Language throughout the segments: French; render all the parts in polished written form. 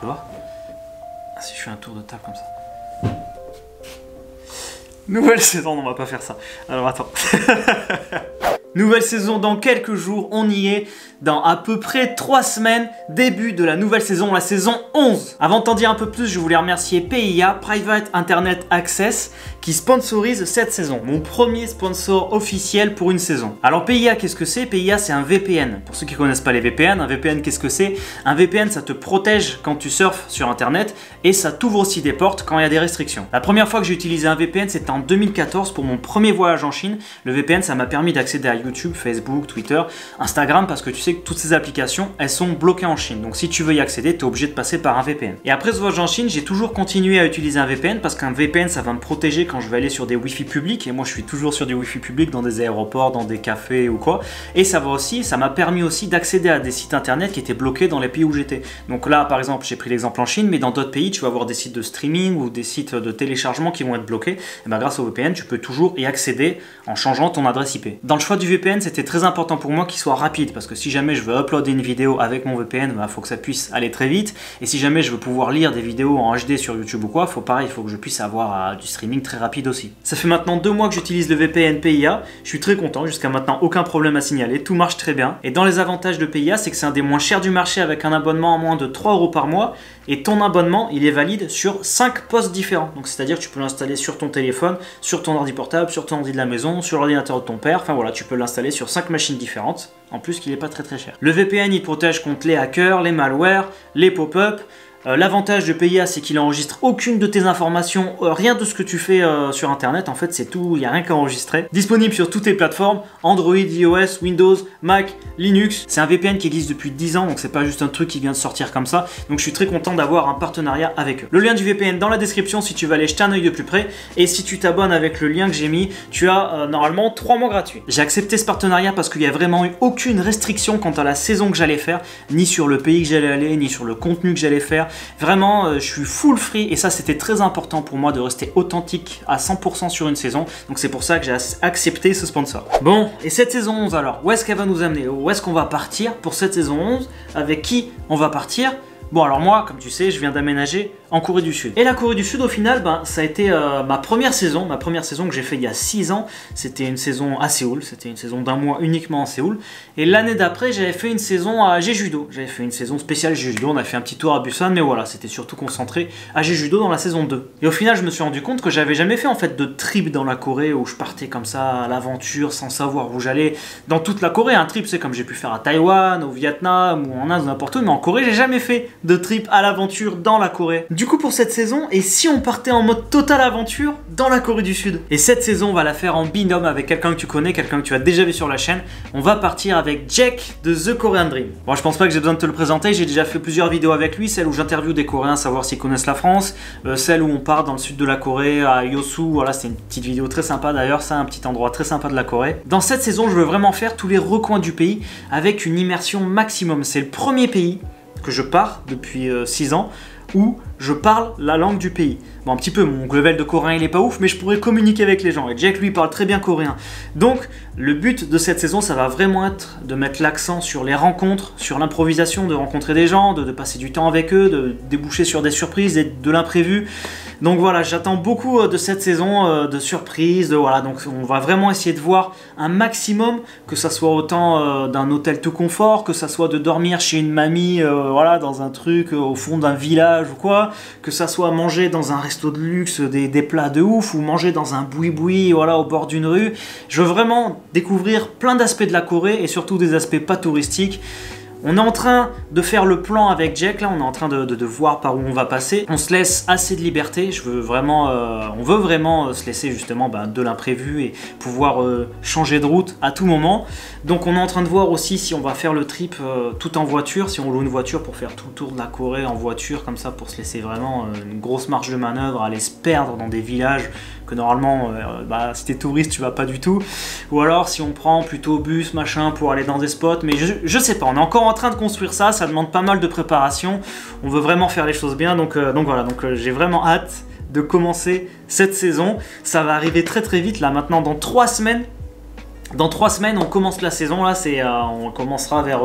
couloir. Ah, si je fais un tour de table comme ça. Nouvelle saison, on va pas faire ça. Alors attends. Nouvelle saison dans quelques jours, on y est. Dans à peu près 3 semaines, début de la nouvelle saison, la saison 11. Avant de t'en dire un peu plus, je voulais remercier PIA, Private Internet Access, qui sponsorise cette saison. Mon premier sponsor officiel pour une saison. Alors PIA, qu'est-ce que c'est? PIA, c'est un VPN. Pour ceux qui ne connaissent pas les VPN, un VPN, qu'est-ce que c'est? Un VPN, ça te protège quand tu surfes sur Internet et ça t'ouvre aussi des portes quand il y a des restrictions. La première fois que j'ai utilisé un VPN, c'était en 2014 pour mon premier voyage en Chine. Le VPN, ça m'a permis d'accéder à YouTube, Facebook, Twitter, Instagram, parce que tu sais que toutes ces applications, elles sont bloquées en Chine. Donc si tu veux y accéder, tu es obligé de passer par un VPN. Et après ce voyage en Chine, j'ai toujours continué à utiliser un VPN parce qu'un VPN, ça va me protéger quand je vais aller sur des Wi-Fi publics. Et moi, je suis toujours sur des Wi-Fi publics dans des aéroports, dans des cafés ou quoi. Et ça m'a permis aussi d'accéder à des sites internet qui étaient bloqués dans les pays où j'étais. Donc là, par exemple, j'ai pris l'exemple en Chine, mais dans d'autres pays, tu vas avoir des sites de streaming ou des sites de téléchargement qui vont être bloqués. Et bien, grâce au VPN, tu peux toujours y accéder en changeant ton adresse IP. Dans le choix du VPN, c'était très important pour moi qu'il soit rapide parce que si jamais je veux uploader une vidéo avec mon VPN, il faut que ça puisse aller très vite. Et si jamais je veux pouvoir lire des vidéos en HD sur YouTube ou quoi, il faut que je puisse avoir du streaming très rapide aussi. Ça fait maintenant 2 mois que j'utilise le VPN PIA. Je suis très content, jusqu'à maintenant aucun problème à signaler, tout marche très bien. Et dans les avantages de PIA, c'est que c'est un des moins chers du marché avec un abonnement à moins de 3 € par mois. Et ton abonnement, il est valide sur 5 postes différents. Donc c'est-à-dire que tu peux l'installer sur ton téléphone, sur ton ordi portable, sur ton ordi de la maison, sur l'ordinateur de ton père. Enfin voilà, tu peux l'installer sur 5 machines différentes. En plus qu'il n'est pas très cher. Le VPN, il protège contre les hackers, les malwares, les pop-up. L'avantage de PIA, c'est qu'il enregistre aucune de tes informations, rien de ce que tu fais sur Internet. En fait, c'est tout, il n'y a rien qu'à enregistrer. Disponible sur toutes les plateformes, Android, iOS, Windows, Mac, Linux. C'est un VPN qui existe depuis 10 ans, donc c'est pas juste un truc qui vient de sortir comme ça. Donc je suis très content d'avoir un partenariat avec eux. Le lien du VPN dans la description si tu veux aller jeter un œil de plus près. Et si tu t'abonnes avec le lien que j'ai mis, tu as normalement 3 mois gratuits. J'ai accepté ce partenariat parce qu'il n'y a vraiment eu aucune restriction quant à la saison que j'allais faire, ni sur le pays que j'allais aller, ni sur le contenu que j'allais faire. Vraiment, je suis full free et ça c'était très important pour moi de rester authentique à 100% sur une saison. Donc c'est pour ça que j'ai accepté ce sponsor. Bon, et cette saison 11 alors, où est-ce qu'elle va nous amener? Où est-ce qu'on va partir pour cette saison 11? Avec qui on va partir? Bon alors moi, comme tu sais, je viens d'aménager en Corée du Sud. Et la Corée du Sud, au final, ça a été ma première saison que j'ai fait il y a 6 ans. C'était une saison à Séoul, c'était une saison d'1 mois uniquement à Séoul. Et l'année d'après, j'avais fait une saison à Jeju-do. J'avais fait une saison spéciale Jeju-do, on a fait un petit tour à Busan, mais voilà, c'était surtout concentré à Jeju-do dans la saison 2. Et au final, je me suis rendu compte que j'avais jamais fait en fait de trip dans la Corée où je partais comme ça à l'aventure sans savoir où j'allais. Dans toute la Corée, un trip, c'est comme j'ai pu faire à Taïwan, au Vietnam ou en Inde ou n'importe où, mais en Corée, j'ai jamais fait de trip à l'aventure dans la Corée. Du coup, pour cette saison, et si on partait en mode totale aventure dans la Corée du Sud? Et cette saison, on va la faire en binôme avec quelqu'un que tu connais, quelqu'un que tu as déjà vu sur la chaîne. On va partir avec Jack de The Korean Dream. Bon, je pense pas que j'ai besoin de te le présenter, j'ai déjà fait plusieurs vidéos avec lui, celle où j'interviewe des Coréens, savoir s'ils connaissent la France, celle où on part dans le sud de la Corée, à Yosu, voilà, c'est une petite vidéo très sympa d'ailleurs, c'est un petit endroit très sympa de la Corée. Dans cette saison, je veux vraiment faire tous les recoins du pays avec une immersion maximum. C'est le premier pays que je pars depuis 6 ans où je parle la langue du pays. Bon, un petit peu, mon level de coréen il est pas ouf, mais je pourrais communiquer avec les gens. Et Jack, lui, parle très bien coréen. Donc, le but de cette saison, ça va vraiment être de mettre l'accent sur les rencontres, sur l'improvisation, de rencontrer des gens, de passer du temps avec eux, de déboucher sur des surprises, de l'imprévu. Donc voilà, j'attends beaucoup de cette saison, de surprises, voilà. Donc on va vraiment essayer de voir un maximum, que ça soit autant d'un hôtel tout confort, que ça soit de dormir chez une mamie, voilà, dans un truc au fond d'un village ou quoi, que ça soit manger dans un resto de luxe des plats de ouf ou manger dans un boui-boui, voilà, au bord d'une rue. Je veux vraiment découvrir plein d'aspects de la Corée et surtout des aspects pas touristiques. On est en train de faire le plan avec Jack, là, on est en train de voir par où on va passer. On se laisse assez de liberté, on veut vraiment se laisser justement de l'imprévu et pouvoir changer de route à tout moment. Donc on est en train de voir aussi si on va faire le trip tout en voiture, si on loue une voiture pour faire tout le tour de la Corée en voiture, comme ça pour se laisser vraiment une grosse marge de manœuvre, aller se perdre dans des villages que normalement, si t'es touriste, tu vas pas du tout. Ou alors si on prend plutôt bus, machin, pour aller dans des spots, mais je sais pas, on est encore en train de construire ça, ça demande pas mal de préparation, on veut vraiment faire les choses bien, donc voilà, j'ai vraiment hâte de commencer cette saison. Ça va arriver très très vite, là maintenant dans 3 semaines. Dans 3 semaines, on commence la saison, là, on commencera vers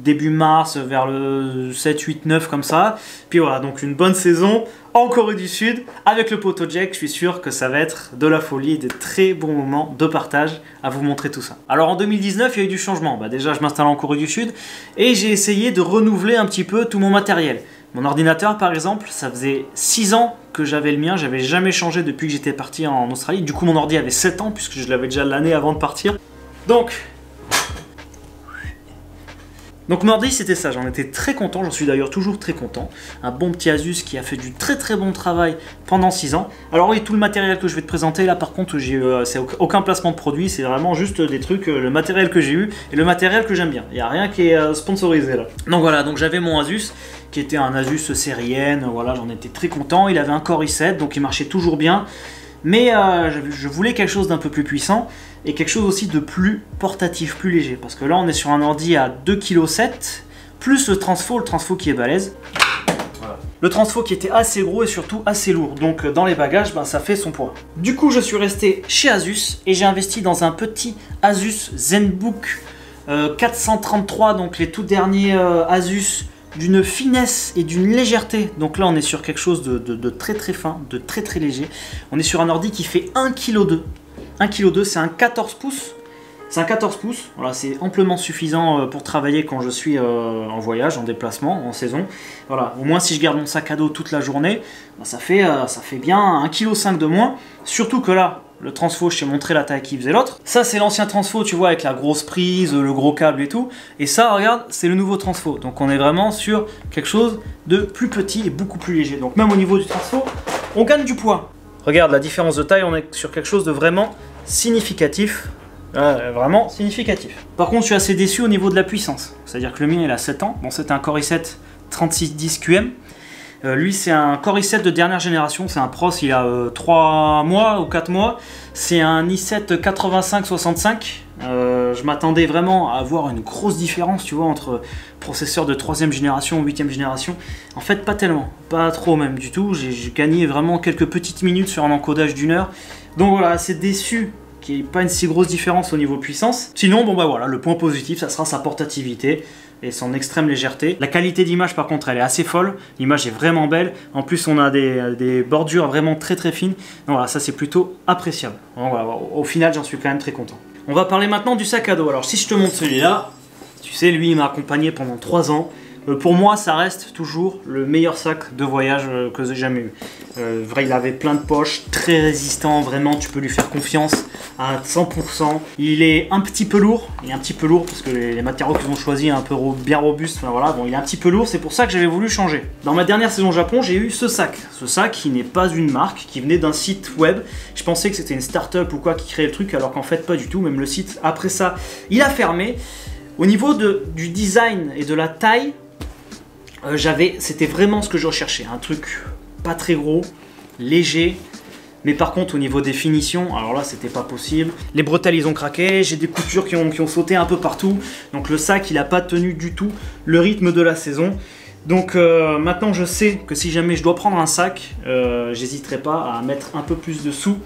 début mars, vers le 7, 8, 9 comme ça. Puis voilà, donc une bonne saison en Corée du Sud avec le Poto Jack. Je suis sûr que ça va être de la folie et des très bons moments de partage à vous montrer tout ça. Alors en 2019, il y a eu du changement. Déjà, je m'installe en Corée du Sud et j'ai essayé de renouveler un petit peu tout mon matériel. Mon ordinateur, par exemple, ça faisait 6 ans que j'avais le mien, j'avais jamais changé depuis que j'étais parti en Australie. Du coup, mon ordi avait 7 ans puisque je l'avais déjà l'année avant de partir. Donc mon ordi c'était ça, j'en étais très content, j'en suis d'ailleurs toujours très content. Un bon petit Asus qui a fait du très bon travail pendant 6 ans. Alors oui, tout le matériel que je vais te présenter là par contre, c'est aucun placement de produit, c'est vraiment juste des trucs, le matériel que j'ai eu et le matériel que j'aime bien. Il n'y a rien qui est sponsorisé là. Donc voilà, donc j'avais mon Asus qui était un Asus série N, voilà, j'en étais très content. Il avait un Core i7 donc il marchait toujours bien. Mais je voulais quelque chose d'un peu plus puissant et quelque chose aussi de plus portatif, plus léger. Parce que là, on est sur un ordi à 2,7 kg, plus le transfo qui est balèze. Voilà. Le transfo qui était assez gros et surtout assez lourd. Donc dans les bagages, ça fait son poids. Du coup, je suis resté chez Asus et j'ai investi dans un petit Asus ZenBook 433, donc les tout derniers Asus, d'une finesse et d'une légèreté. Donc là on est sur quelque chose de très fin, de très léger. On est sur un ordi qui fait 1,2 kg. 1,2 kg, c'est un 14 pouces. C'est un 14 pouces, voilà, c'est amplement suffisant pour travailler quand je suis en voyage, en déplacement, en saison. Voilà, au moins si je garde mon sac à dos toute la journée, ça fait bien 1,5 kg de moins. Surtout que là, le transfo, je t'ai montré la taille qui faisait l'autre. Ça, c'est l'ancien transfo, tu vois, avec la grosse prise, le gros câble et tout. Et ça, regarde, c'est le nouveau transfo. Donc on est vraiment sur quelque chose de plus petit et beaucoup plus léger. Donc même au niveau du transfo, on gagne du poids. Regarde la différence de taille, on est sur quelque chose de vraiment significatif. Vraiment significatif. Par contre, je suis assez déçu au niveau de la puissance. C'est-à-dire que le mien, il a 7 ans. Bon, c'est un Core i7 3610 QM. Lui, c'est un Core i7 de dernière génération. C'est un Pros, il a 3 mois ou 4 mois. C'est un i7 8565. Je m'attendais vraiment à avoir une grosse différence, tu vois, entre processeur de 3e génération ou 8e génération. En fait, pas tellement. Pas trop même du tout. J'ai gagné vraiment quelques petites minutes sur un encodage d'1 heure. Donc voilà, assez déçu qu'il n'y ait pas une si grosse différence au niveau puissance. Sinon, bon bah voilà, le point positif, ça sera sa portativité et son extrême légèreté. La qualité d'image par contre elle est assez folle, l'image est vraiment belle, en plus on a des bordures vraiment très fines, donc voilà, ça c'est plutôt appréciable. Donc voilà, au final j'en suis quand même très content. On va parler maintenant du sac à dos. Alors si je te montre celui-là, tu sais, lui il m'a accompagné pendant 3 ans. Pour moi ça reste toujours le meilleur sac de voyage que j'ai jamais eu. Vrai, il avait plein de poches, très résistant, vraiment tu peux lui faire confiance à 100%. Il est un petit peu lourd, parce que les matériaux qu'ils ont choisis un peu bien robustes, enfin voilà, bon il est un petit peu lourd, c'est pour ça que j'avais voulu changer. Dans ma dernière saison au Japon, j'ai eu ce sac qui n'est pas une marque, qui venait d'un site web. Je pensais que c'était une start-up ou quoi qui créait le truc, alors qu'en fait pas du tout, même le site après ça, il a fermé. Au niveau du design et de la taille, c'était vraiment ce que je recherchais, un truc pas très gros, léger, mais par contre au niveau des finitions, alors là c'était pas possible. Les bretelles ils ont craqué, j'ai des coutures qui ont sauté un peu partout, donc le sac il a pas tenu du tout le rythme de la saison. Donc maintenant je sais que si jamais je dois prendre un sac, j'hésiterai pas à mettre un peu plus de sous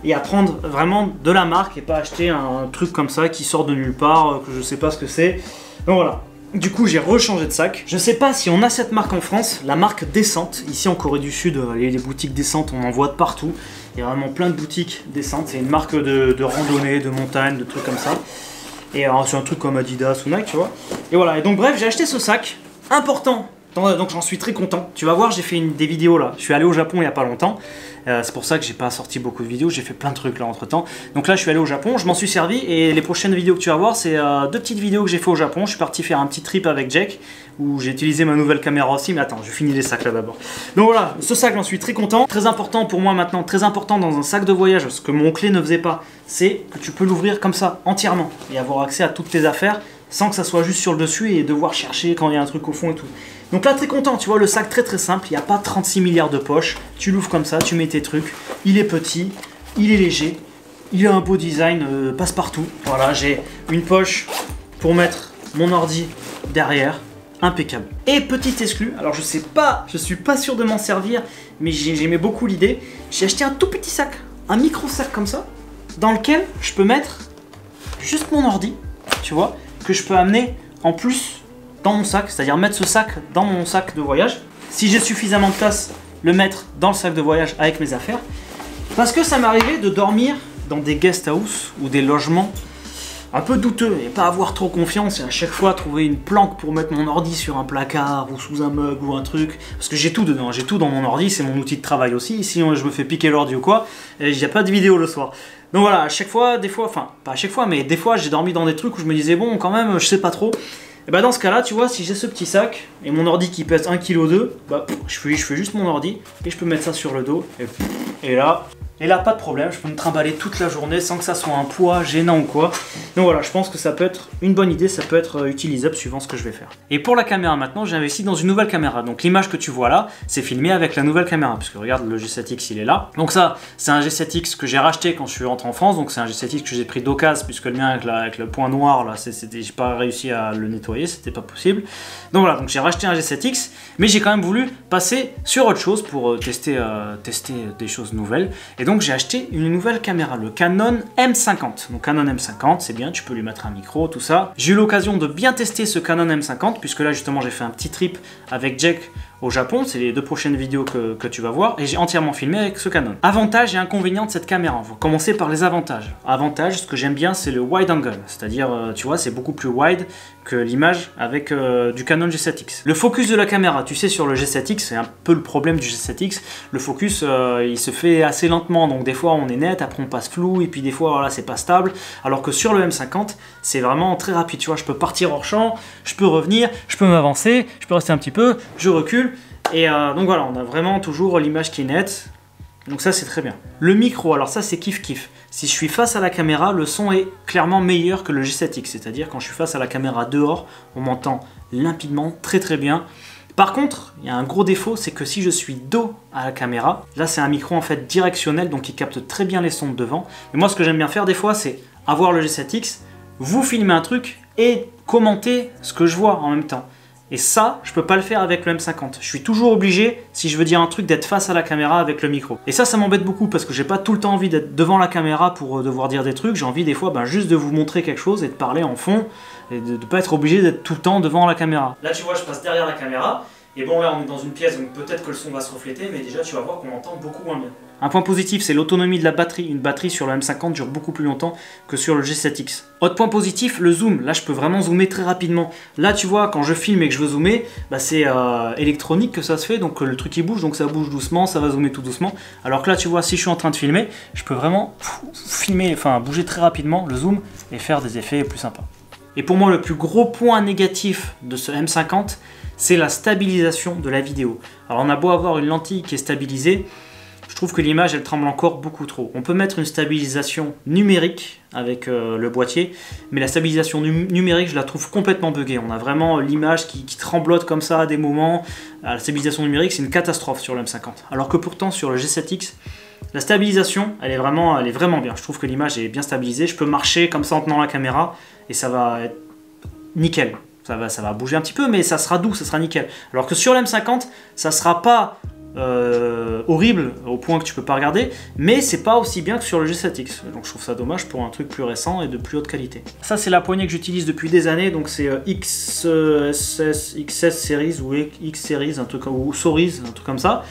et à prendre vraiment de la marque et pas acheter un truc comme ça qui sort de nulle part, que je sais pas ce que c'est. Donc voilà. Du coup, j'ai rechangé de sac. Je sais pas si on a cette marque en France, la marque Descente. Ici en Corée du Sud, les boutiques Descente, on en voit de partout. Il y a vraiment plein de boutiques Descente. C'est une marque de randonnée, de montagne, de trucs comme ça. Et c'est un truc comme Adidas ou Nike, tu vois. Et voilà, et donc bref, j'ai acheté ce sac. Important. Donc j'en suis très content. Tu vas voir, j'ai fait des vidéos là. Je suis allé au Japon il n'y a pas longtemps. C'est pour ça que j'ai pas sorti beaucoup de vidéos. J'ai fait plein de trucs là entre temps. Donc là je suis allé au Japon, je m'en suis servi. Et les prochaines vidéos que tu vas voir, c'est 2 petites vidéos que j'ai fait au Japon. Je suis parti faire un petit trip avec Jack, où j'ai utilisé ma nouvelle caméra aussi. Mais attends, je finis les sacs là d'abord. Donc voilà, ce sac j'en suis très content. Très important pour moi maintenant, très important dans un sac de voyage, ce que mon clé ne faisait pas, c'est que tu peux l'ouvrir comme ça, entièrement, et avoir accès à toutes tes affaires sans que ça soit juste sur le dessus et devoir chercher quand il y a un truc au fond et tout. Donc là très content, tu vois, le sac très simple, il n'y a pas 36 milliards de poches, tu l'ouvres comme ça, tu mets tes trucs, il est petit, il est léger, il a un beau design, passe-partout. Voilà, j'ai une poche pour mettre mon ordi derrière, impeccable. Et petit exclu, alors je suis pas sûr de m'en servir, mais j'aimais beaucoup l'idée, j'ai acheté un tout petit sac, un micro sac comme ça, dans lequel je peux mettre juste mon ordi, tu vois, que je peux amener en plus dans mon sac, c'est-à-dire mettre ce sac dans mon sac de voyage. Si j'ai suffisamment de place, le mettre dans le sac de voyage avec mes affaires. Parce que ça m'est arrivé de dormir dans des guest house ou des logements un peu douteux et pas avoir trop confiance et à chaque fois trouver une planque pour mettre mon ordi sur un placard ou sous un meuble ou un truc. Parce que j'ai tout dedans, j'ai tout dans mon ordi, c'est mon outil de travail aussi. Si je me fais piquer l'ordi ou quoi, il n'y a pas de vidéo le soir. Donc voilà, à chaque fois, des fois, enfin pas à chaque fois, mais des fois j'ai dormi dans des trucs où je me disais bon quand même je sais pas trop. Et bah dans ce cas là, tu vois, si j'ai ce petit sac et mon ordi qui pèse 1,2 kg, bah je fais juste mon ordi et je peux mettre ça sur le dos et là, pas de problème, je peux me trimballer toute la journée sans que ça soit un poids gênant ou quoi. Donc voilà, je pense que ça peut être une bonne idée, ça peut être utilisable suivant ce que je vais faire. Et pour la caméra maintenant, j'ai investi dans une nouvelle caméra. Donc l'image que tu vois là, c'est filmé avec la nouvelle caméra. Parce que regarde, le G7X, il est là. Donc ça, c'est un G7X que j'ai racheté quand je suis rentré en France. Donc c'est un G7X que j'ai pris d'occasion, puisque le mien avec le point noir, là, j'ai pas réussi à le nettoyer, c'était pas possible. Donc voilà, donc j'ai racheté un G7X, mais j'ai quand même voulu passer sur autre chose pour tester des choses nouvelles. Et donc j'ai acheté une nouvelle caméra, le Canon M50. Donc Canon M50, c'est bien, tu peux lui mettre un micro, tout ça. J'ai eu l'occasion de bien tester ce Canon M50, puisque là justement j'ai fait un petit trip avec Jack au Japon, c'est les 2 prochaines vidéos que tu vas voir, et j'ai entièrement filmé avec ce Canon. Avantages et inconvénients de cette caméra, on va commencer par les avantages. Avantage, ce que j'aime bien, c'est le wide angle, c'est-à-dire, tu vois, c'est beaucoup plus wide que l'image avec du Canon G7X. Le focus de la caméra, tu sais, sur le G7X, c'est un peu le problème du G7X, le focus, il se fait assez lentement, donc des fois on est net, après on passe flou, et puis des fois, voilà, c'est pas stable, alors que sur le M50, c'est vraiment très rapide, tu vois, je peux partir hors champ, je peux revenir, je peux m'avancer, je peux rester un petit peu, je recule, et donc voilà, on a vraiment toujours l'image qui est nette, donc ça c'est très bien. Le micro, alors ça c'est kiff. Si je suis face à la caméra, le son est clairement meilleur que le G7X, c'est-à-dire quand je suis face à la caméra dehors, on m'entend limpidement, très bien. Par contre, il y a un gros défaut, c'est que si je suis dos à la caméra, là c'est un micro en fait directionnel, donc il capte très bien les sons de devant. Et moi ce que j'aime bien faire des fois, c'est avoir le G7X, vous filmer un truc et commenter ce que je vois en même temps. Et ça, je peux pas le faire avec le M50. Je suis toujours obligé, si je veux dire un truc, d'être face à la caméra avec le micro. Et ça m'embête beaucoup parce que j'ai pas tout le temps envie d'être devant la caméra pour devoir dire des trucs. J'ai envie des fois juste de vous montrer quelque chose et de parler en fond et de pas être obligé d'être tout le temps devant la caméra. Là, tu vois, je passe derrière la caméra. Et bon, là, on est dans une pièce, donc peut-être que le son va se refléter, mais déjà, tu vas voir qu'on entend beaucoup moins bien. Un point positif, c'est l'autonomie de la batterie. Une batterie sur le M50 dure beaucoup plus longtemps que sur le G7X. Autre point positif, le zoom. Là, je peux vraiment zoomer très rapidement. Là, tu vois, quand je filme et que je veux zoomer, c'est électronique que ça se fait, donc le truc il bouge, donc ça bouge doucement, ça va zoomer tout doucement. Alors que là, tu vois, si je suis en train de filmer, je peux vraiment bouger très rapidement le zoom et faire des effets plus sympas. Et pour moi, le plus gros point négatif de ce M50, c'est la stabilisation de la vidéo. Alors on a beau avoir une lentille qui est stabilisée, je trouve que l'image elle tremble encore beaucoup trop. On peut mettre une stabilisation numérique avec le boîtier, mais la stabilisation numérique je la trouve complètement buggée. On a vraiment l'image qui tremblote comme ça à des moments. La stabilisation numérique c'est une catastrophe sur le M50. Alors que pourtant sur le G7X, la stabilisation elle est vraiment bien. Je trouve que l'image est bien stabilisée. Je peux marcher comme ça en tenant la caméra et ça va être nickel. Ça va bouger un petit peu, mais ça sera doux, ça sera nickel. Alors que sur l'M50, ça sera pas horrible au point que tu peux pas regarder, mais c'est pas aussi bien que sur le G7X. Donc je trouve ça dommage pour un truc plus récent et de plus haute qualité. Ça c'est la poignée que j'utilise depuis des années, donc c'est XS Series ou X Series, un truc, ou Series, un truc comme ça.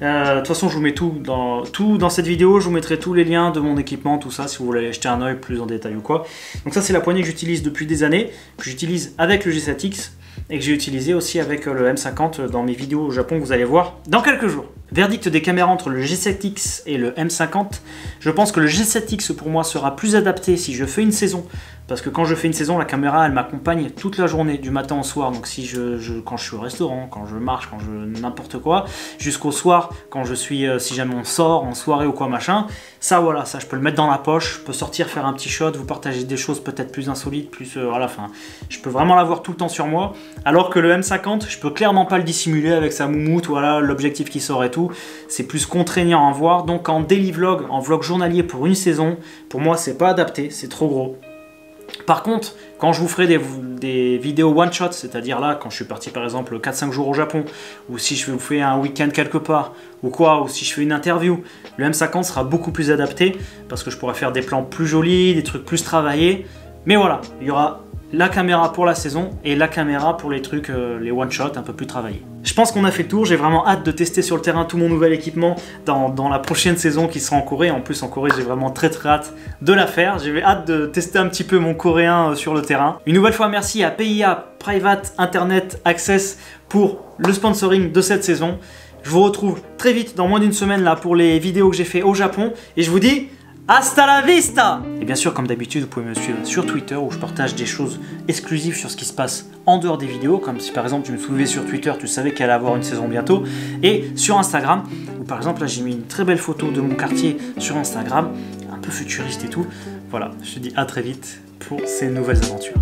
De toute façon, je vous mets tout dans cette vidéo, je vous mettrai tous les liens de mon équipement, tout ça, si vous voulez aller jeter un œil plus en détail ou quoi. Donc ça, c'est la poignée que j'utilise depuis des années, que j'utilise avec le G7X et que j'ai utilisé aussi avec le M50 dans mes vidéos au Japon que vous allez voir dans quelques jours. Verdict des caméras entre le G7X et le M50. Je pense que le G7X pour moi sera plus adapté si je fais une saison. Parce que quand je fais une saison, la caméra elle m'accompagne toute la journée, du matin au soir. Donc si quand je suis au restaurant, quand je marche, quand je n'importe quoi, jusqu'au soir, quand je suis, si jamais on sort en soirée ou quoi machin, ça voilà, ça je peux le mettre dans la poche, je peux sortir faire un petit shot, vous partager des choses peut-être plus insolites, plus voilà, enfin, je peux vraiment l'avoir tout le temps sur moi. Alors que le M50, je peux clairement pas le dissimuler avec sa moumoute, voilà, l'objectif qui sort et tout. C'est plus contraignant à voir. Donc en daily vlog, en vlog journalier pour une saison, pour moi c'est pas adapté, c'est trop gros. Par contre, quand je vous ferai des vidéos one shot, c'est-à-dire là, quand je suis parti par exemple 4-5 jours au Japon, ou si je vous fais un week-end quelque part, ou quoi, ou si je fais une interview, le M50 sera beaucoup plus adapté, parce que je pourrai faire des plans plus jolis, des trucs plus travaillés, mais voilà, il y aura la caméra pour la saison et la caméra pour les trucs, les one-shot un peu plus travaillés. Je pense qu'on a fait le tour, j'ai vraiment hâte de tester sur le terrain tout mon nouvel équipement dans la prochaine saison qui sera en Corée. En plus en Corée j'ai vraiment très hâte de la faire, j'ai hâte de tester un petit peu mon coréen sur le terrain. Une nouvelle fois merci à PIA Private Internet Access pour le sponsoring de cette saison. Je vous retrouve très vite dans moins d'une semaine là pour les vidéos que j'ai fait au Japon et je vous dis hasta la vista! Et bien sûr, comme d'habitude, vous pouvez me suivre sur Twitter où je partage des choses exclusives sur ce qui se passe en dehors des vidéos, comme si par exemple tu me suivais sur Twitter, tu savais qu'elle allait avoir une saison bientôt, et sur Instagram, où par exemple là j'ai mis une très belle photo de mon quartier sur Instagram, un peu futuriste et tout. Voilà, je te dis à très vite pour ces nouvelles aventures.